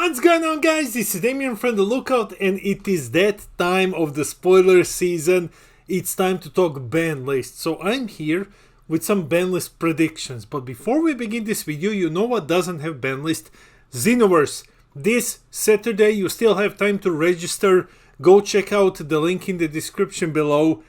What's going on, guys? This is Demian from the Lookout, and it is that time of the spoiler season. It's time to talk Banlist. So I'm here with some Banlist predictions, but before we begin this video, you know what doesn't have Banlist? Xenoverse. This Saturday you still have time to register. Go check out the link in the description below.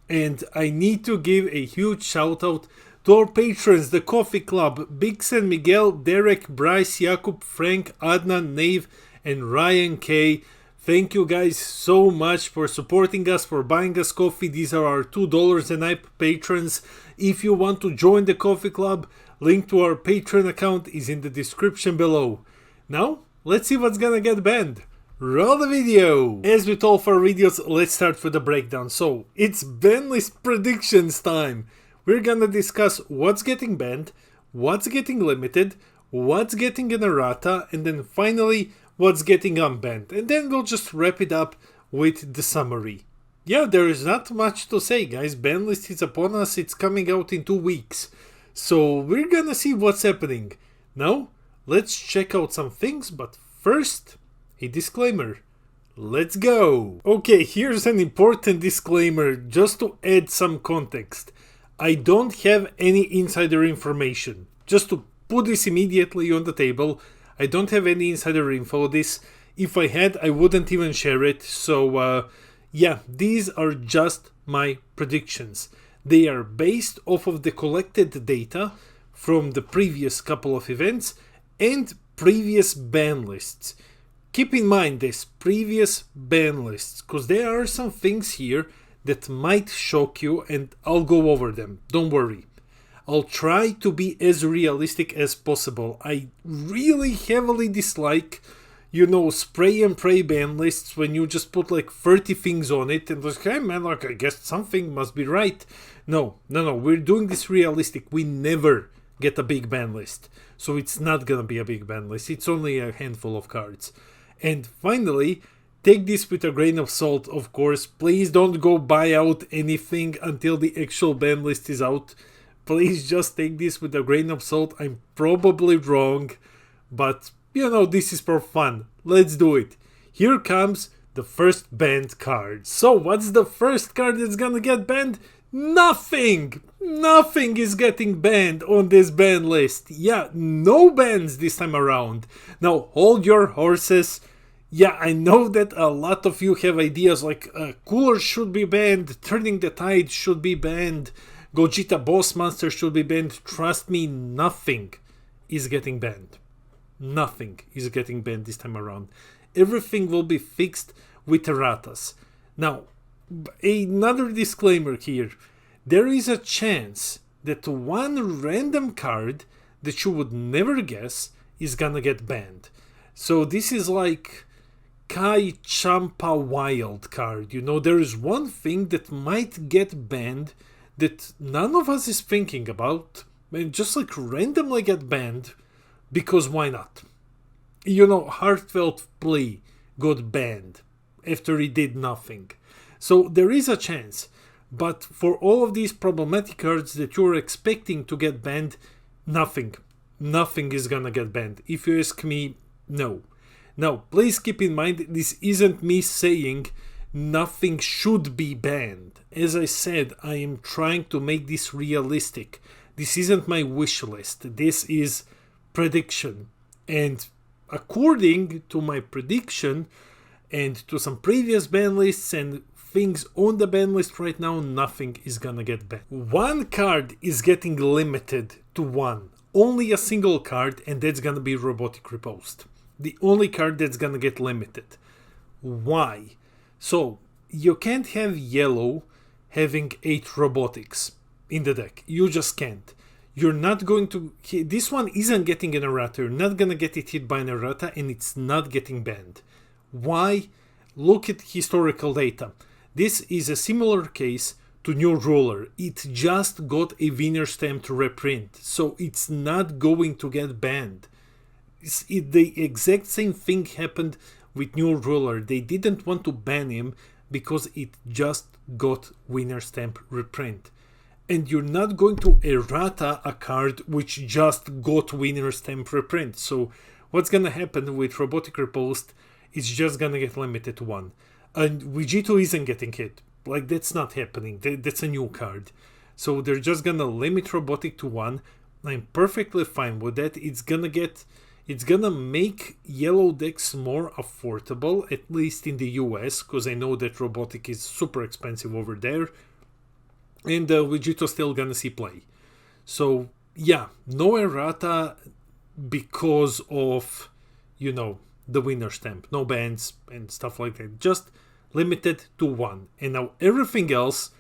And I need to give a huge shout out to our patrons, the Coffee Club, Bixen, Miguel, Derek, Bryce, Jakub, Frank, Adnan, Nave, and Ryan K. Thank you guys so much for supporting us, for buying us coffee. These are our $2 a night patrons. If you want to join the Coffee Club, link to our Patreon account is in the description below. Now, let's see what's gonna get banned. Roll the video! As with all of our videos, let's start with the breakdown. So, it's Banlist predictions time. We're gonna discuss what's getting banned, what's getting limited, what's getting an errata, and then finally what's getting unbanned. And then we'll just wrap it up with the summary. Yeah, there is not much to say, guys. Banlist is upon us. It's coming out in 2 weeks. So we're gonna see what's happening. Now, let's check out some things, but first, a disclaimer. Let's go! Okay, here's an important disclaimer just to add some context. I don't have any insider information. Just to put this immediately on the table, I don't have any insider info. This, if I had, I wouldn't even share it. So, yeah, these are just my predictions. They are based off of the collected data from the previous couple of events and previous ban lists. Keep in mind this, previous ban lists, because there are some things here that might shock you, and I'll go over them. Don't worry. I'll try to be as realistic as possible. I really heavily dislike, spray and pray ban lists when you just put like 30 things on it and like, hey man, like I guess something must be right. No, we're doing this realistic. We never get a big ban list. So it's not gonna be a big ban list. It's only a handful of cards. And finally, take this with a grain of salt, of course. Please don't go buy out anything until the actual ban list is out. Please just take this with a grain of salt. I'm probably wrong, but this is for fun. Let's do it. Here comes the first banned card. So what's the first card that's gonna get banned? Nothing! Nothing is getting banned on this ban list. Yeah, no bans this time around. Now hold your horses. Yeah, I know that a lot of you have ideas like Cooler should be banned, Turning the Tide should be banned, Gogeta Boss Monster should be banned. Trust me, nothing is getting banned. Nothing is getting banned this time around. Everything will be fixed with erratas. Now, another disclaimer here. There is a chance that one random card that you would never guess is gonna get banned. So this is like Kai Champa Wild card. There is one thing that might get banned that none of us is thinking about, and just like randomly get banned, because why not? Heartfelt Plea got banned after he did nothing. So there is a chance, but for all of these problematic cards that you're expecting to get banned, nothing is gonna get banned. If you ask me, no. Now, please keep in mind, this isn't me saying nothing should be banned. As I said, I am trying to make this realistic. This isn't my wish list. This is prediction. And according to my prediction and to some previous ban lists and things on the ban list right now, nothing is gonna get banned. One card is getting limited to one. Only a single card, and that's gonna be Robotic Riposte. The only card that's gonna get limited. Why? So, you can't have yellow having 8 robotics in the deck. You just can't. You're not going to... This one isn't getting an errata. You're not gonna get it hit by an errata, and it's not getting banned. Why? Look at historical data. This is a similar case to New Ruler. It just got a winner stamped reprint, so it's not going to get banned. The exact same thing happened with New Ruler. They didn't want to ban him because it just got winner stamp reprint. And you're not going to errata a card which just got winner stamp reprint. So what's gonna happen with robotic riposte is just gonna get limited to 1. And Vegito isn't getting hit. Like, that's not happening. That's a new card. So they're just gonna limit robotic to 1. I'm perfectly fine with that. It's gonna make yellow decks more affordable, at least in the US, because I know that robotic is super expensive over there. And Vegito's still gonna see play. So yeah, no errata because of, the winner stamp. No bans and stuff like that. Just limited to 1. And now everything else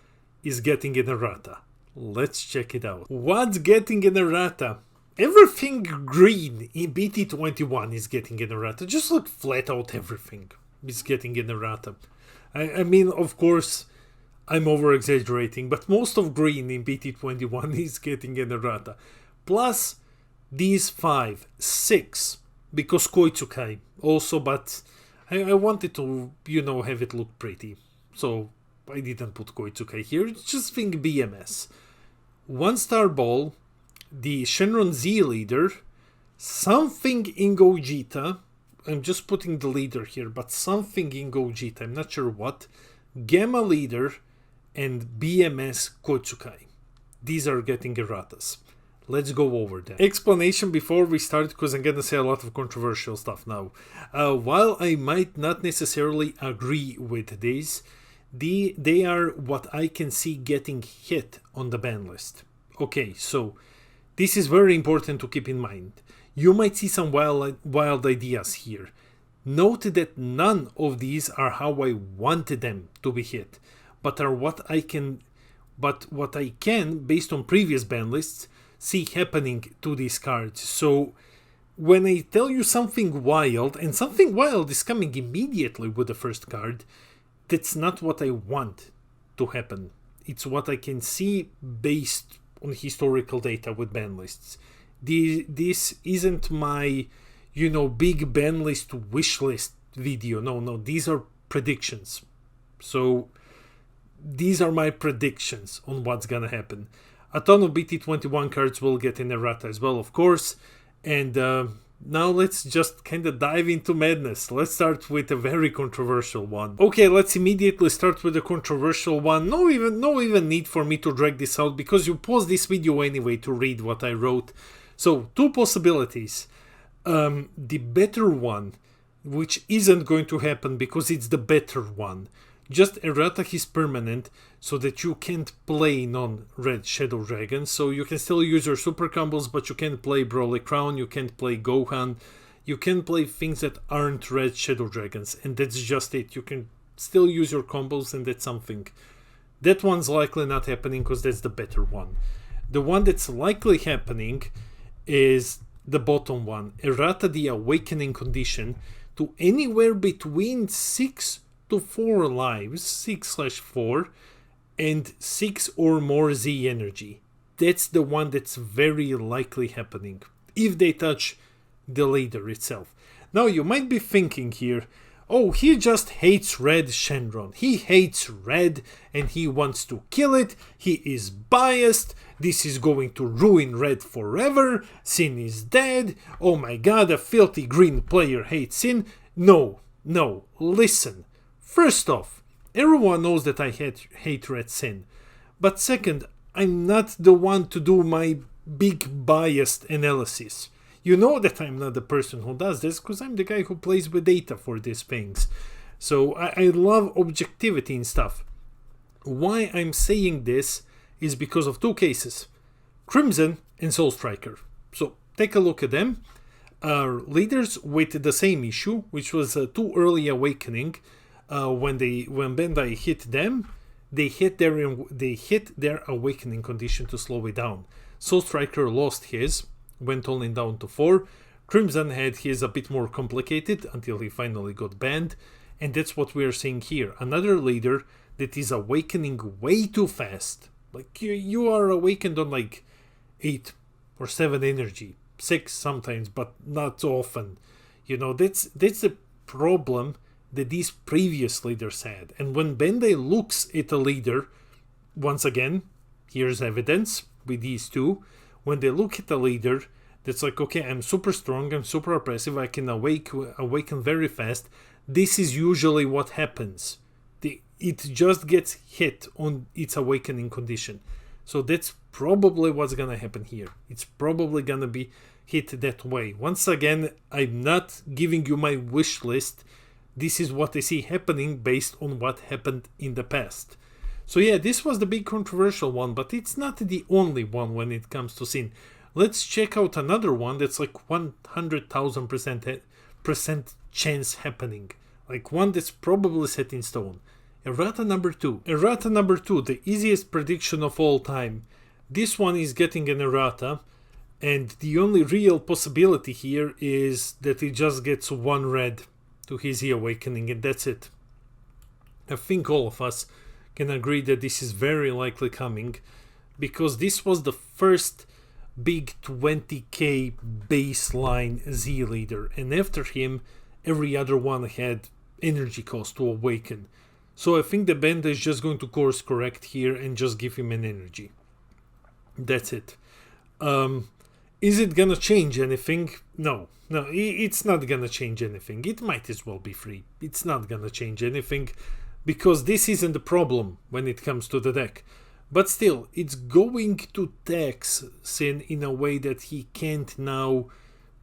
is getting an errata. Let's check it out. What's getting an errata? Everything green in BT21 is getting an errata. Just like flat out everything is getting an errata. I mean, of course, I'm over exaggerating, but most of green in BT21 is getting an errata. Plus these 5, 6, because Koitsukai also, but I wanted to, have it look pretty. So I didn't put Koitsukai here. Just think BMS. 1-star ball, the Shenron Z leader, something in Gogeta. I'm just putting the leader here, but something in Gogeta. I'm not sure what. Gamma leader and BMS Koitsukai. These are getting erratas. Let's go over them. Explanation before we start, because I'm gonna say a lot of controversial stuff now. While I might not necessarily agree with this, they are what I can see getting hit on the ban list. Okay, so this is very important to keep in mind. You might see some wild ideas here. Note that none of these are how I wanted them to be hit, but are what I can, based on previous ban lists, see happening to these cards. So when I tell you something wild, and something wild is coming immediately with the first card, that's not what I want to happen. It's what I can see based on historical data with ban lists. This isn't my, big ban list wish list video. No, these are predictions. So these are my predictions on what's gonna happen. A ton of BT21 cards will get an errata as well, of course. And now let's just kind of dive into madness. Let's start with a very controversial one. Okay, let's immediately start with a controversial one. No even need for me to drag this out, because you pause this video anyway to read what I wrote. So 2 possibilities. The better one, which isn't going to happen because it's the better one. Just errata his permanent so that you can't play non-red Shadow Dragons. So you can still use your super combos, but you can't play Broly Crown, you can't play Gohan, you can play things that aren't red Shadow Dragons, and that's just it. You can still use your combos, and that's something. That one's likely not happening because that's the better one. The one that's likely happening is the bottom one. Errata the Awakening condition to anywhere between 6 to 4 lives, 6/4, and 6 or more Z energy. That's the one that's very likely happening, if they touch the leader itself. Now you might be thinking here, oh, he just hates red Shenron. He hates red and he wants to kill it. He is biased. This is going to ruin red forever. Sin is dead. Oh my god, a filthy green player hates Sin. No, listen. First off, everyone knows that I hate red Sin. But second, I'm not the one to do my big biased analysis. You know that I'm not the person who does this, because I'm the guy who plays with data for these things. So I love objectivity in stuff. Why I'm saying this is because of 2 cases. Crimson and Soul Striker. So take a look at them. Leaders with the same issue, which was too early awakening. When Bandai hit them, they hit their awakening condition to slow it down. Soul Striker lost his, went only down to 4. Crimson had his a bit more complicated until he finally got banned, and that's what we are seeing here. Another leader that is awakening way too fast. Like you are awakened on like 8 or 7 energy, 6 sometimes, but not often. That's the problem that these previous leaders had. And when Bandai looks at a leader, once again, here's evidence with these 2. When they look at a leader, That's like, okay, I'm super strong, I'm super oppressive, I can awaken very fast. This is usually what happens. It just gets hit on its awakening condition. So that's probably what's gonna happen here. It's probably gonna be hit that way. Once again, I'm not giving you my wish list. This is what I see happening based on what happened in the past. So yeah, this was the big controversial one, but it's not the only one when it comes to sin. Let's check out another one that's like 100,000% chance happening. Like one that's probably set in stone. Errata number 2. Errata number 2, the easiest prediction of all time. This one is getting an errata, and the only real possibility here is that it just gets 1 red to his awakening, and that's it. I think all of us can agree that this is very likely coming, because this was the first big 20k baseline Z leader, and after him every other one had energy cost to awaken. So I think the band is just going to course correct here and just give him an energy. That's it. Is it gonna change anything? No, it's not gonna change anything. It might as well be free. It's not gonna change anything, because this isn't the problem when it comes to the deck. But still, it's going to tax Sin in a way that he can't now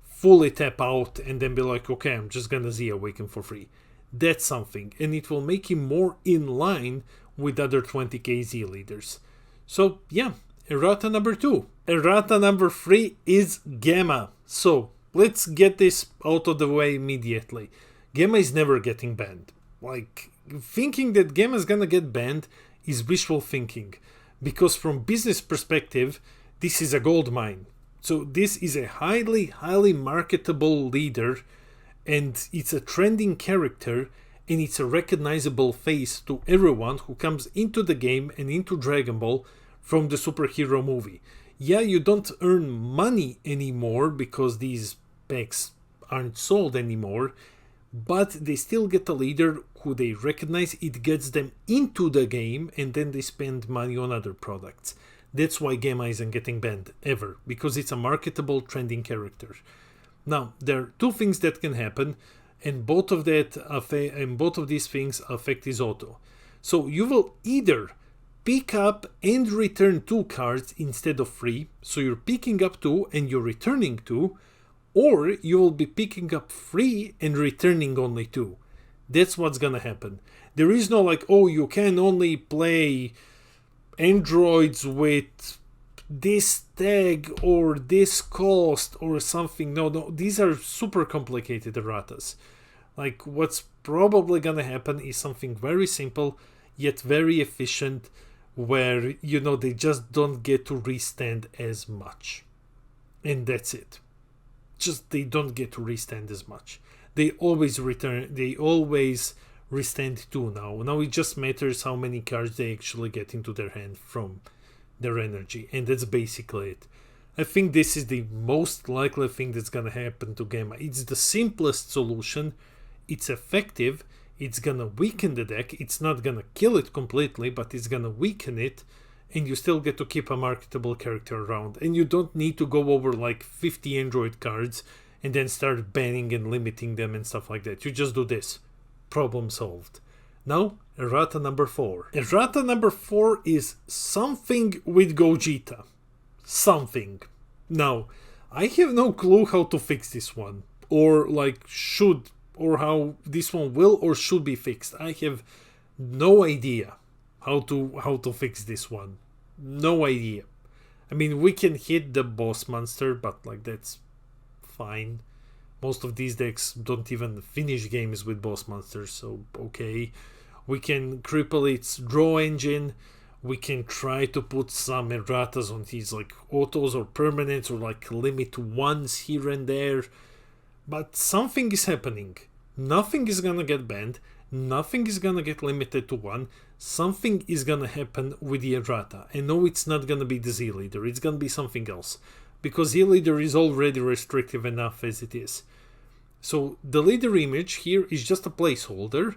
fully tap out and then be like, okay, I'm just gonna Z awaken for free. That's something, and it will make him more in line with other 20k Z leaders. So yeah, errata number 2. Errata number 3 is Gamma. So let's get this out of the way immediately. Gamma is never getting banned. Like, thinking that Gamma is gonna get banned is wishful thinking, because from business perspective, this is a gold mine. So this is a highly marketable leader, and it's a trending character, and it's a recognizable face to everyone who comes into the game and into Dragon Ball from the superhero movie. Yeah, you don't earn money anymore because these packs aren't sold anymore, but they still get a leader who they recognize. It gets them into the game, and then they spend money on other products. That's why Gamma isn't getting banned ever, because it's a marketable trending character. Now, there are 2 things that can happen, and both of these things affect his auto. So you will either pick up and return 2 cards instead of 3, so you're picking up 2 and you're returning 2, or you will be picking up 3 and returning only 2. That's what's gonna happen. There is no like, oh, you can only play androids with this tag or this cost or something. No, these are super complicated erratas. Like, what's probably gonna happen is something very simple yet very efficient, where they just don't get to restand as much, and that's it. Just they don't get to restand as much. They always restand 2 now it just matters how many cards they actually get into their hand from their energy, and that's basically it. I think this is the most likely thing that's gonna happen to Gamma. It's the simplest solution, it's effective, it's gonna weaken the deck, it's not gonna kill it completely, but it's gonna weaken it, and you still get to keep a marketable character around, and you don't need to go over like 50 android cards and then start banning and limiting them and stuff like that. You just do this. Problem solved. Now, errata number 4. Errata number 4 is something with Gogeta. Something. Now, I have no clue how to fix this one, or how this one will or should be fixed. I have no idea how to fix this one. No idea. I mean, we can hit the boss monster, but like that's fine. Most of these decks don't even finish games with boss monsters, so okay. We can cripple its draw engine. We can try to put some erratas on these like autos or permanents, or like limit ones here and there. But something is happening. Nothing is gonna get banned. Nothing is gonna get limited to 1. Something is gonna happen with the errata. And no, it's not gonna be the Z leader. It's gonna be something else, because Z leader is already restrictive enough as it is. So the leader image here is just a placeholder,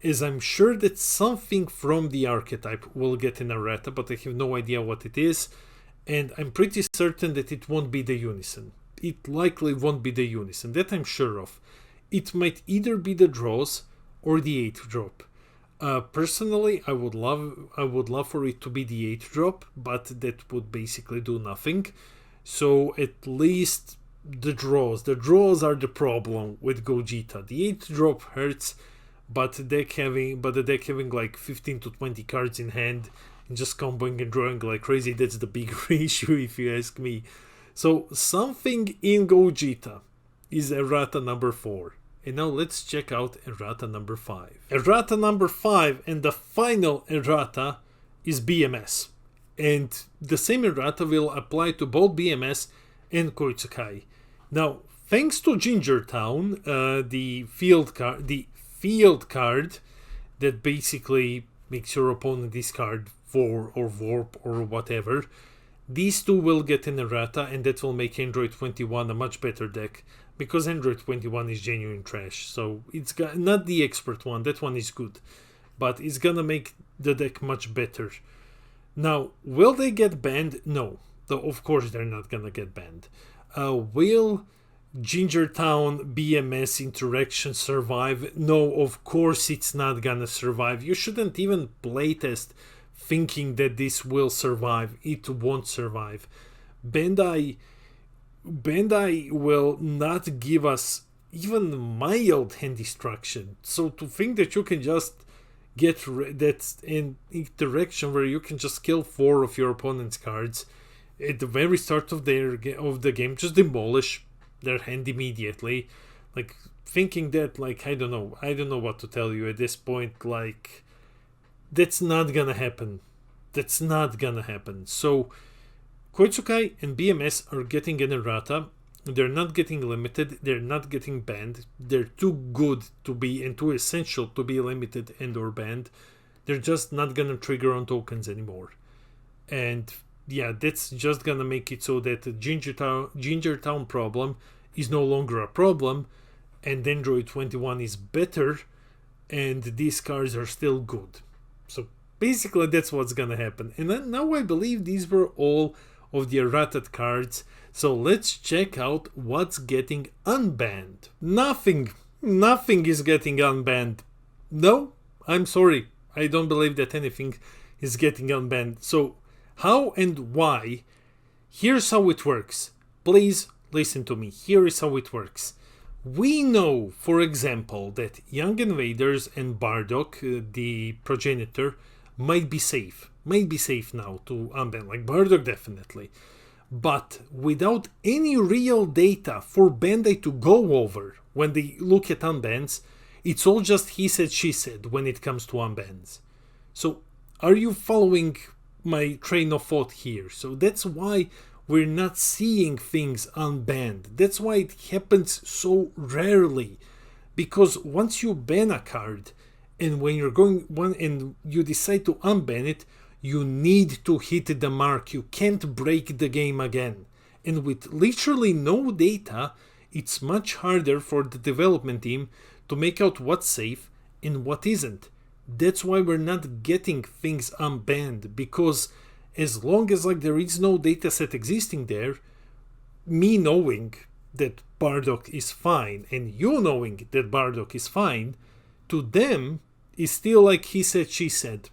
as I'm sure that something from the archetype will get an errata, but I have no idea what it is, and I'm pretty certain that it won't be the Unison. it likely won't be the unison, that I'm sure of. It might either be the draws or the 8th drop. Personally, I would love for it to be the 8th drop, but that would basically do nothing. So at least the draws are the problem with Gogeta. The 8th drop hurts, but the deck having like 15 to 20 cards in hand and just comboing and drawing like crazy, that's the bigger issue if you ask me. So something in Gogeta is errata number 4. And now let's check out errata number 5. Errata number 5 and the final errata is BMS. And the same errata will apply to both BMS and Koitsukai. Now, thanks to Gingertown, the field card that basically makes your opponent discard 4 or warp or whatever, these two will get an errata, and that will make Android 21 a much better deck, because Android 21 is genuine trash. So it's got, not the expert one, that one is good, but it's gonna make the deck much better. Now, will they get banned? No, though of course they're not gonna get banned. Will Gingertown BMS interaction survive? No, of course it's not gonna survive. You shouldn't even playtest thinking that this will survive. It won't survive. Bandai will not give us even mild hand destruction. So to think that you can just get that's an interaction where you can just kill 4 of your opponent's cards at the very start of the game, just demolish their hand immediately, like thinking that, like, I don't know what to tell you at this point. Like, that's not gonna happen. So Koitsukai and BMS are getting an errata. They're not getting limited, they're not getting banned. They're too good to be and too essential to be limited and or banned. They're just not gonna trigger on tokens anymore. And yeah, that's just gonna make it so that the Gingertown problem is no longer a problem, and Android 21 is better, and these cards are still good. So basically that's what's gonna happen. And then now I believe these were all of the errated cards. So let's check out what's getting unbanned. Nothing is getting unbanned. No, I'm sorry. I don't believe that anything is getting unbanned. So how and why? Here's how it works. Please listen to me. Here is how it works. We know, for example, that Young Invaders and Bardock, the progenitor, might be safe now to unban, like Bardock definitely. But without any real data for Bandai to go over when they look at unbans, it's all just he said, she said when it comes to unbans. So are you following my train of thought here? So that's why we're not seeing things unbanned. That's why it happens so rarely. Because once you ban a card, and when you're going one and you decide to unban it, you need to hit the mark. You can't break the game again. And with literally no data, it's much harder for the development team to make out what's safe and what isn't. That's why we're not getting things unbanned, because as long as like there is no data set existing there, me knowing that Bardock is fine and you knowing that Bardock is fine, to them is still like he said, she said.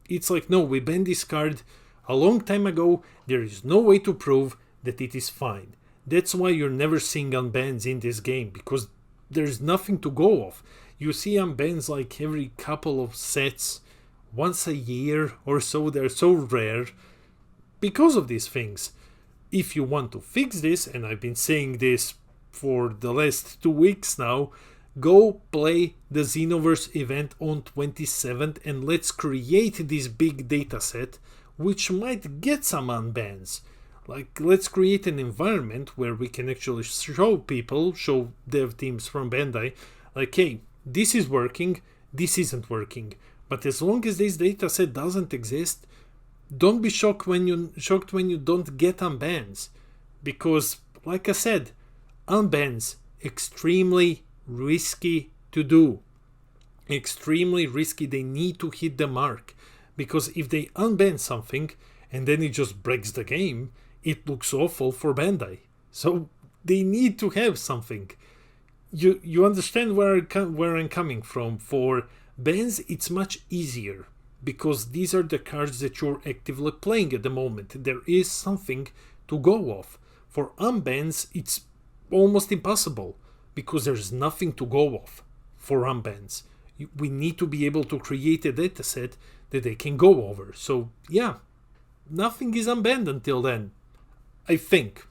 It's like, no, we banned this card a long time ago. There is no way to prove that it is fine. That's why you're never seeing unbans in this game, because there's nothing to go off. You see unbans like every couple of sets, once a year or so. They're so rare because of these things. If you want to fix this, and I've been saying this for the last 2 weeks now, go play the Xenoverse event on 27th and let's create this big data set which might get some unbans. Like, let's create an environment where we can actually show dev teams from Bandai, like, hey, this is working, this isn't working. But as long as this data set doesn't exist, don't be shocked when you don't get unbans. Because, like I said, unbans extremely risky to do. Extremely risky. They need to hit the mark, because if they unban something and then it just breaks the game, it looks awful for Bandai. So they need to have something. You understand where I'm coming from. For bans, it's much easier because these are the cards that you're actively playing at the moment. There is something to go off. For unbans, it's almost impossible because there's nothing to go off for unbans. We need to be able to create a data set that they can go over. So yeah, nothing is unbanned until then. I think.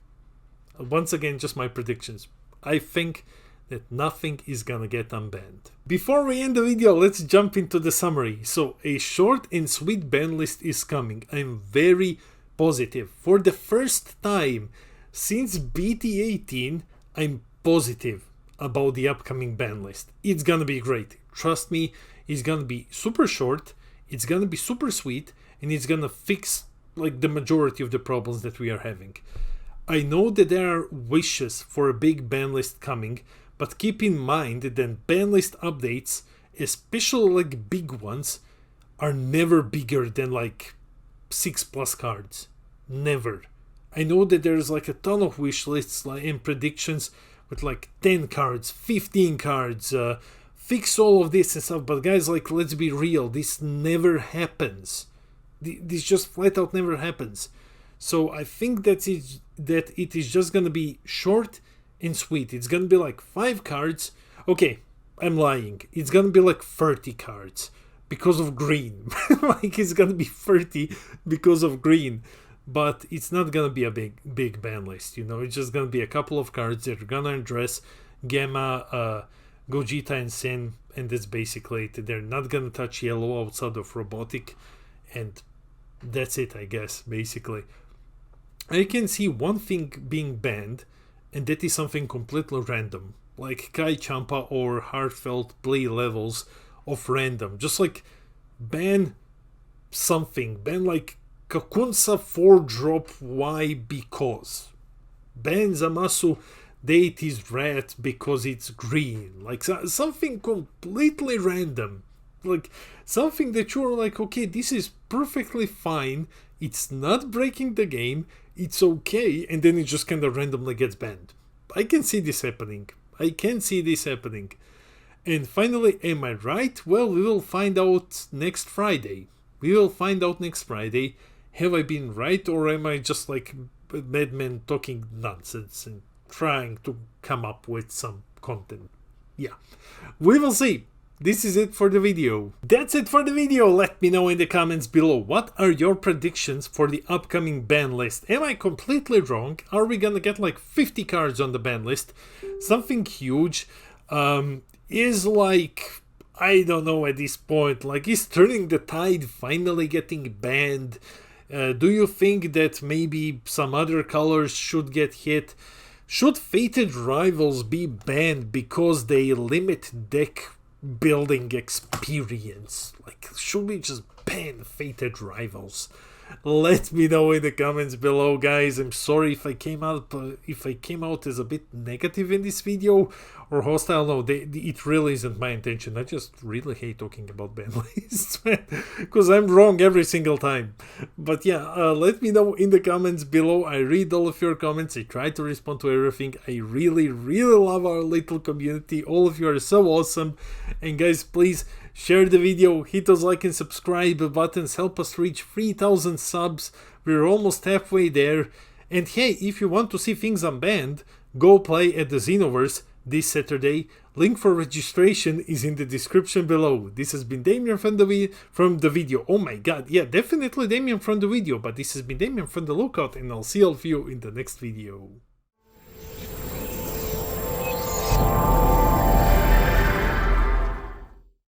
Once again, just my predictions. I think that nothing is gonna get unbanned. Before we end the video, let's jump into the summary. So a short and sweet ban list is coming. I'm very positive. For the first time since BT18, I'm positive about the upcoming ban list. It's gonna be great. Trust me, it's gonna be super short, it's gonna be super sweet, and it's gonna fix like the majority of the problems that we are having. I know that there are wishes for a big ban list coming, but keep in mind that ban list updates, especially like big ones, are never bigger than like 6+ cards. Never. I know that there's like a ton of wish lists and predictions with like 10 cards, 15 cards, fix all of this and stuff, but guys, like, let's be real, this never happens. This just flat out never happens. So I think that it is just gonna be short and sweet. It's gonna be like 5 cards. Okay, I'm lying. It's gonna be like 30 cards because of green. Like, it's gonna be 30 because of green. But it's not gonna be a big ban list, you know. It's just gonna be a couple of cards that are gonna address Gamma, Gogeta, and Sen, and that's basically it. They're not gonna touch yellow outside of robotic, and that's it, I guess, basically. I can see one thing being banned, and that is something completely random, like Kai Champa or Heartfelt play levels of random. Just like ban something, ban like Kakunsa 4-drop Y because. Ban Zamasu Deity's red because it's green. Like something completely random. Like something that you're like, okay, this is perfectly fine. It's not breaking the game. It's okay. And then it just kind of randomly gets banned. I can see this happening. I can see this happening. And finally, am I right? Well, we will find out next Friday. We will find out next Friday. Have I been right, or am I just like a madman talking nonsense and trying to come up with some content? Yeah, we will see. This is it for the video. That's it for the video. Let me know in the comments below. What are your predictions for the upcoming ban list? Am I completely wrong? Are we gonna get like 50 cards on the ban list? Something huge? Is like, I don't know at this point. Like, is Turning the Tide finally getting banned? Do you think that maybe some other colors should get hit? Should Fated Rivals be banned because they limit deck building experience? Like, should we just ban Fated Rivals? Let me know in the comments below, guys. I'm sorry if I came out as a bit negative in this video or hostile. No, it really isn't my intention. I just really hate talking about ban lists, man, because I'm wrong every single time. But yeah, let me know in the comments below. I read all of your comments. I try to respond to everything. I really love our little community. All of you are so awesome. And guys, please share the video, hit those like and subscribe buttons, help us reach 3,000 subs. We're almost halfway there. And hey, if you want to see things unbanned, go play at the Xenoverse this Saturday. Link for registration is in the description below. This has been Demian from the video. Oh my god, yeah, definitely Demian from the video, but this has been Demian from the Lookout, and I'll see all of you in the next video.